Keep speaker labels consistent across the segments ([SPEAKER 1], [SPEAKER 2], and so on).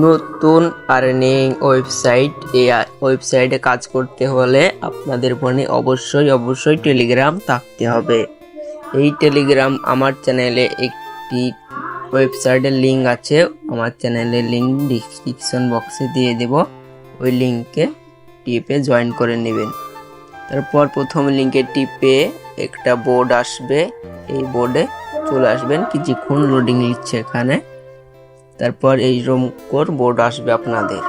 [SPEAKER 1] নতুন earning website, এই ওয়েবসাইটে কাজ করতে হলে আপনাদের ফোনে অবশ্যই টেলিগ্রাম থাকতে হবে। এই টেলিগ্রাম আমার চ্যানেলে একটি ওয়েবসাইটের লিঙ্ক আছে, আমার চ্যানেলের লিঙ্ক ডিসক্রিপশন বক্সে দিয়ে দেব। ওই লিঙ্কে টিপে জয়েন করে নেবেন। তারপর প্রথম লিঙ্কে টিপে একটা বোর্ড আসবে, এই বোর্ডে চলে আসবেন। কিছুক্ষণ লোডিং নিচ্ছে এখানে। তারপর এই রকম বোর্ড আসবে আপনাদের।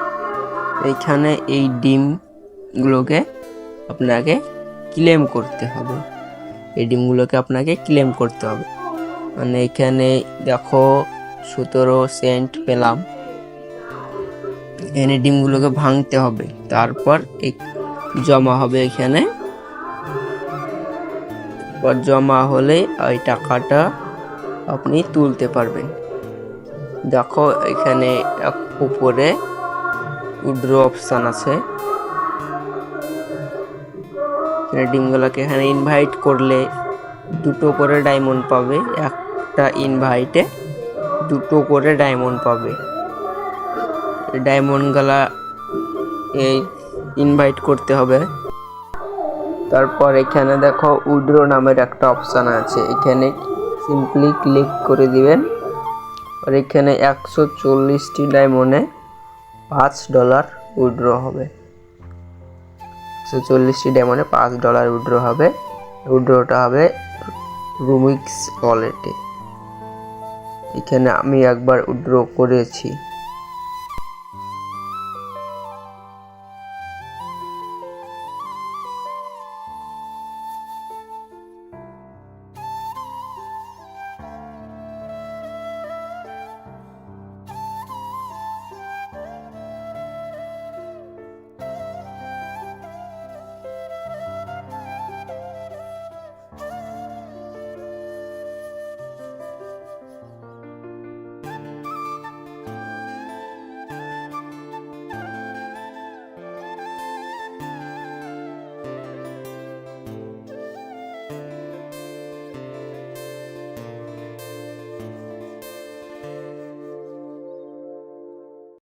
[SPEAKER 1] এইখানে এই ডিমগুলোকে আপনাকে ক্লেম করতে হবে। এই ডিমগুলোকে আপনাকে ক্লেম করতে হবে। মানে এখানে দেখো 17 সেন্ট পেলাম। এখানে ডিমগুলোকে ভাঙতে হবে, তারপর জমা হবে এখানে। জমা হলে ওই টাকাটা আপনি তুলতে পারবেন। দেখো এখানে উপরে উইথড্র অপশন আছে। ডিমগুলোকে এখানে ইনভাইট করলে 2টো করে ডায়মন্ড পাবে। একটা ইনভাইটে 2টো করে ডায়মন্ড পাবে। ডায়মন্ডগুলা এই ইনভাইট করতে হবে। তারপর এখানে দেখো উইথড্র নামের একটা অপশন আছে, এখানে সিম্পলি ক্লিক করে দিবেন। আর এখানে 140টি ডায়মন্ডে $5 উইথড্র হবে। 140টি ডায়মন্ডে $5 উইথড্র হবে। উইথড্রটা হবে রুমিক্স ওয়ালেটে। এখানে আমি একবার উইথড্র করেছি।